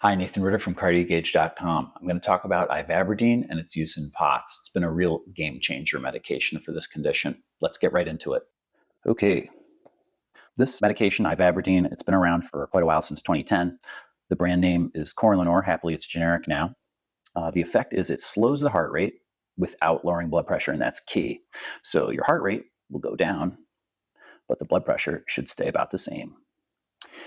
Hi, Nathan Ritter from Cardiologist.com. I'm going to talk about Ivabradine and its use in POTS. It's been a real game changer medication for this condition. Let's get right into it. Okay, this medication, Ivabradine, it's been around for quite a while, since 2010. The brand name is Corlenor. Happily, it's generic now. The effect is it slows the heart rate without lowering blood pressure, and that's key. So your heart rate will go down, but the blood pressure should stay about the same.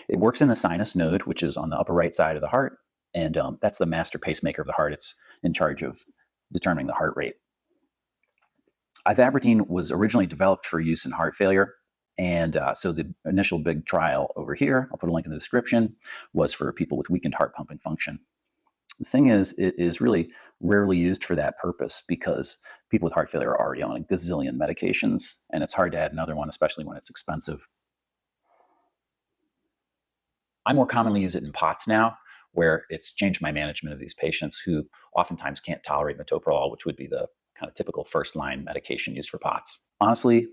It works in the sinus node, which is on the upper right side of the heart, and that's the master pacemaker of the heart. It's in charge of determining the heart rate. Ivabradine was originally developed for use in heart failure, and so the initial big trial over here, I'll put a link in the description, was for people with weakened heart pumping function. The thing is, it is really rarely used for that purpose because people with heart failure are already on a gazillion medications, and it's hard to add another one, especially when it's expensive. I more commonly use it in POTS now, where it's changed my management of these patients who oftentimes can't tolerate metoprolol, which would be the kind of typical first-line medication used for POTS. Honestly,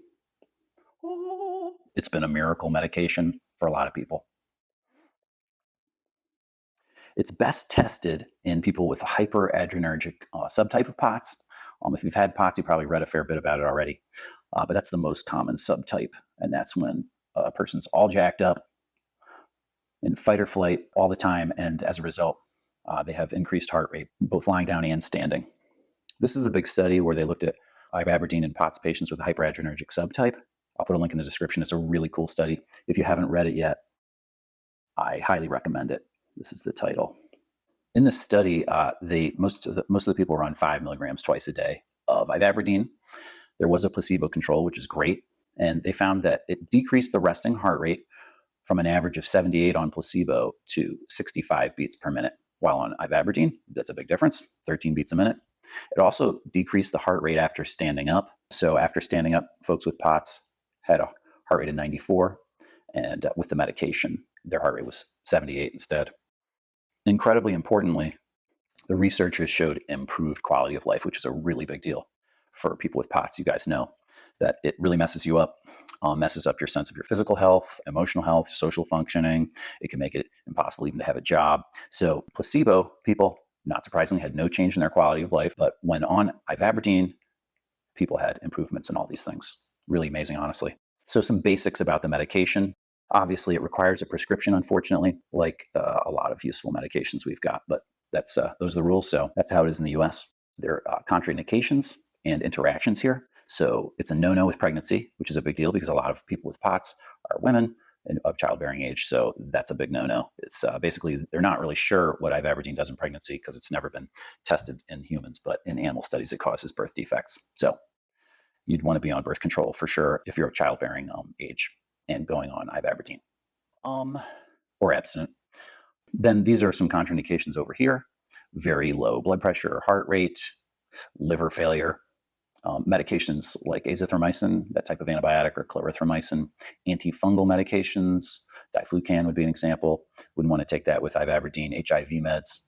it's been a miracle medication for a lot of people. It's best tested in people with a hyperadrenergic subtype of POTS. If you've had POTS, you probably read a fair bit about it already, but that's the most common subtype, and that's when a person's all jacked up, in fight or flight all the time, and as a result, they have increased heart rate, both lying down and standing. This is the big study where they looked at Ivabradine in POTS patients with a hyperadrenergic subtype. I'll put a link in the description. It's a really cool study. If you haven't read it yet, I highly recommend it. This is the title. In this study, most of the people were on 5 milligrams twice a day of Ivabradine. There was a placebo control, which is great, and they found that it decreased the resting heart rate from an average of 78 on placebo to 65 beats per minute, while on Ivabradine, that's a big difference, 13 beats a minute. It also decreased the heart rate after standing up. So after standing up, folks with POTS had a heart rate of 94, and with the medication, their heart rate was 78 instead. Incredibly importantly, the researchers showed improved quality of life, which is a really big deal for people with POTS. You guys know that it really messes you up, messes up your sense of your physical health, emotional health, social functioning. It can make it impossible even to have a job. So placebo people, not surprisingly, had no change in their quality of life, but when on Ivabradine, people had improvements in all these things. Really amazing, honestly. So some basics about the medication. Obviously, it requires a prescription, unfortunately, like a lot of useful medications we've got, but those are the rules, so that's how it is in the US. There are contraindications and interactions here. So it's a no-no with pregnancy, which is a big deal because a lot of people with POTS are women and of childbearing age. So that's a big no-no. It's basically, they're not really sure what Ivabradine does in pregnancy because it's never been tested in humans, but in animal studies, it causes birth defects. So you'd want to be on birth control for sure if you're of childbearing age and going on Ivabradine or abstinent. Then these are some contraindications over here: very low blood pressure or heart rate, liver failure, medications like azithromycin, that type of antibiotic, or clarithromycin, antifungal medications, diflucan would be an example. Wouldn't want to take that with Ivabradine. HIV meds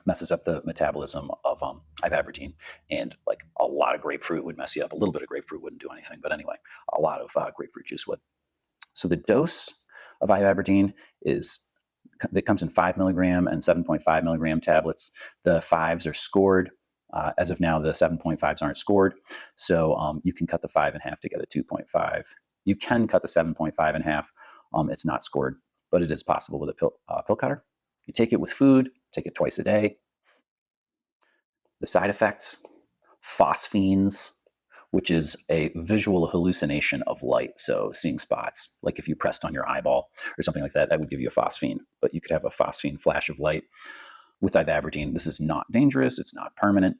messes up the metabolism of Ivabradine, and like a lot of grapefruit would mess you up. A little bit of grapefruit wouldn't do anything, but anyway, a lot of grapefruit juice would. So the dose of Ivabradine that comes in 5 milligram and 7.5 milligram tablets. The 5s are scored. As of now, the 7.5s aren't scored. So you can cut the 5 in half to get a 2.5. You can cut the 7.5 in half. It's not scored, but it is possible with a pill cutter. You take it with food, take it twice a day. The side effects: phosphenes, which is a visual hallucination of light. So seeing spots, like if you pressed on your eyeball or something like that, that would give you a phosphene, but you could have a phosphene flash of light. With Ivabradine, this is not dangerous. It's not permanent.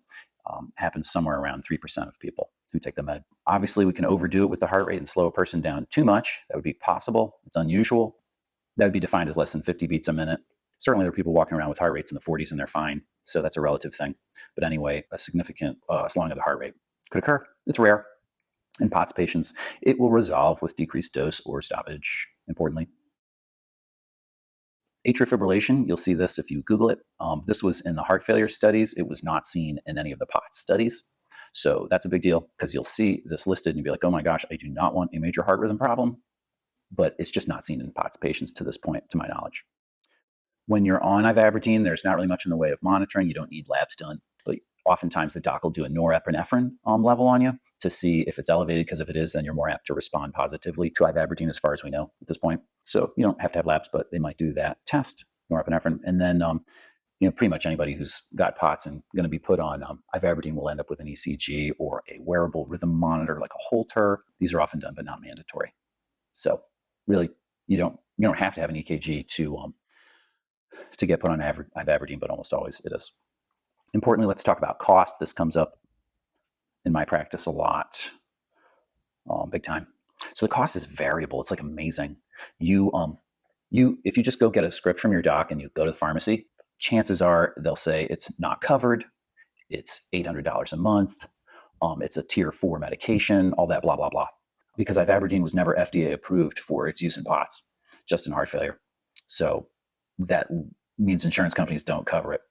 Happens somewhere around 3% of people who take the med. Obviously, we can overdo it with the heart rate and slow a person down too much. That would be possible. It's unusual. That would be defined as less than 50 beats a minute. Certainly, there are people walking around with heart rates in the 40s and they're fine. So that's a relative thing. But anyway, a significant slowing of the heart rate could occur. It's rare. In POTS patients, it will resolve with decreased dose or stoppage, importantly. Atrial fibrillation, you'll see this if you Google it. This was in the heart failure studies. It was not seen in any of the POTS studies. So that's a big deal because you'll see this listed and you'll be like, oh my gosh, I do not want a major heart rhythm problem. But it's just not seen in POTS patients to this point, to my knowledge. When you're on Ivabradine, there's not really much in the way of monitoring. You don't need labs done, but oftentimes the doc will do a norepinephrine level on you to see if it's elevated, because if it is, then you're more apt to respond positively to Ivabradine as far as we know at this point. So you don't have to have labs, but they might do that test, norepinephrine. And then pretty much anybody who's got POTS and going to be put on Ivabradine will end up with an ECG or a wearable rhythm monitor like a Holter. These are often done, but not mandatory. So really, you don't have to have an EKG to get put on Ivabradine, but almost always it is. Importantly, let's talk about cost. This comes up in my practice a lot, big time. So the cost is variable. It's like amazing. If you just go get a script from your doc and you go to the pharmacy, chances are they'll say it's not covered, it's $800 a month, it's a tier 4 medication, all that blah, blah, blah. Because Ivabradine was never FDA approved for its use in POTS, just in heart failure. So that means insurance companies don't cover it.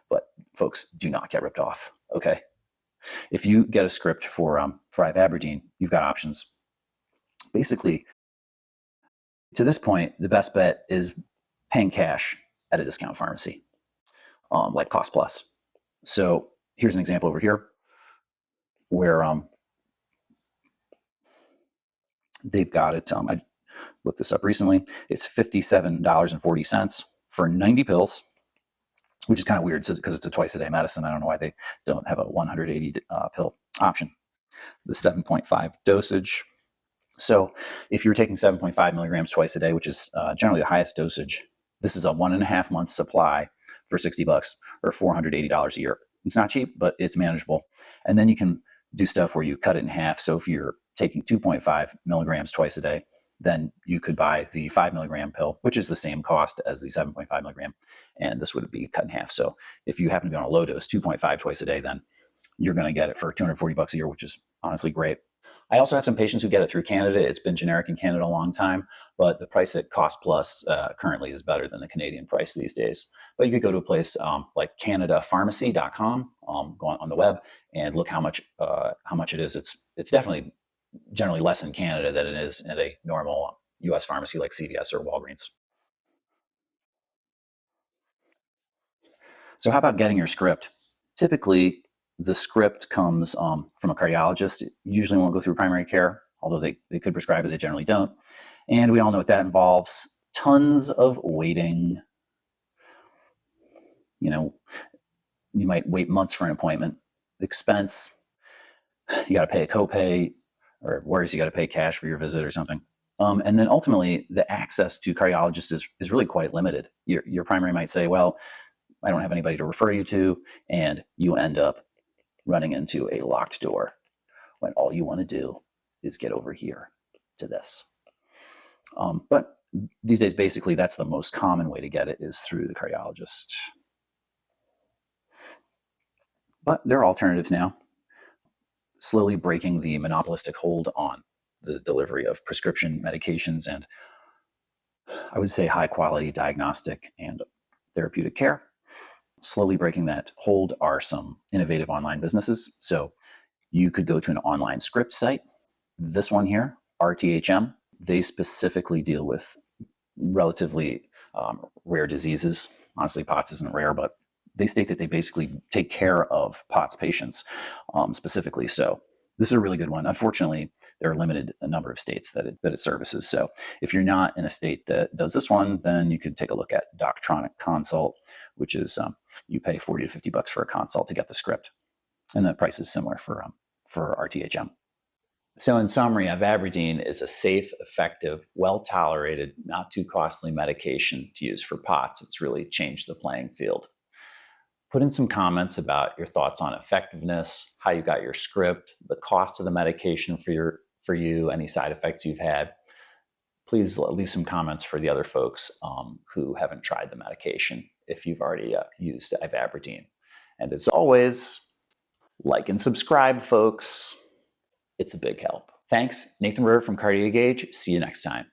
But folks, do not get ripped off, okay? If you get a script for Ivabradine, you've got options. Basically, to this point, the best bet is paying cash at a discount pharmacy, like Cost Plus. So here's an example over here where they've got it. I looked this up recently. It's $57.40 for 90 pills, which is kind of weird because it's a twice-a-day medicine. I don't know why they don't have a 180 pill option. The 7.5 dosage. So if you're taking 7.5 milligrams twice a day, which is generally the highest dosage, this is a 1.5 month supply for $60 or $480 a year. It's not cheap, but it's manageable. And then you can do stuff where you cut it in half. So if you're taking 2.5 milligrams twice a day, then you could buy the 5 milligram pill, which is the same cost as the 7.5 milligram. And this would be cut in half. So if you happen to be on a low dose, 2.5 twice a day, then you're going to get it for $240 a year, which is honestly great. I also have some patients who get it through Canada. It's been generic in Canada a long time, but the price at Cost Plus currently is better than the Canadian price these days. But you could go to a place like CanadaPharmacy.com, go on the web and look how much it is. It's definitely generally less in Canada than it is at a normal U.S. pharmacy like CVS or Walgreens. So how about getting your script? Typically, the script comes from a cardiologist. It usually won't go through primary care, although they could prescribe it, they generally don't. And we all know what that involves. Tons of waiting. You might wait months for an appointment. Expense. You got to pay a copay, or worse, you got to pay cash for your visit or something. And then ultimately, the access to cardiologists is really quite limited. Your primary might say, well, I don't have anybody to refer you to, and you end up running into a locked door when all you want to do is get over here to this. But these days, basically, that's the most common way to get it is through the cardiologist. But there are alternatives now, slowly breaking the monopolistic hold on the delivery of prescription medications and, I would say, high-quality diagnostic and therapeutic care. Slowly breaking that hold are some innovative online businesses. So you could go to an online script site. This one here, RTHM, they specifically deal with relatively rare diseases. Honestly, POTS isn't rare, but they state that they basically take care of POTS patients specifically. So this is a really good one. Unfortunately, there are limited a number of states that it services. So if you're not in a state that does this one, then you could take a look at Doctronic Consult, which is you pay $40 to $50 for a consult to get the script. And the price is similar for RTHM. So in summary, Ivabradine is a safe, effective, well-tolerated, not too costly medication to use for POTS. It's really changed the playing field. Put in some comments about your thoughts on effectiveness, how you got your script, the cost of the medication for you, any side effects you've had. Please leave some comments for the other folks who haven't tried the medication if you've already used Ivabradine. And as always, like and subscribe, folks. It's a big help. Thanks, Nathan Ritter from Cardiologist. See you next time.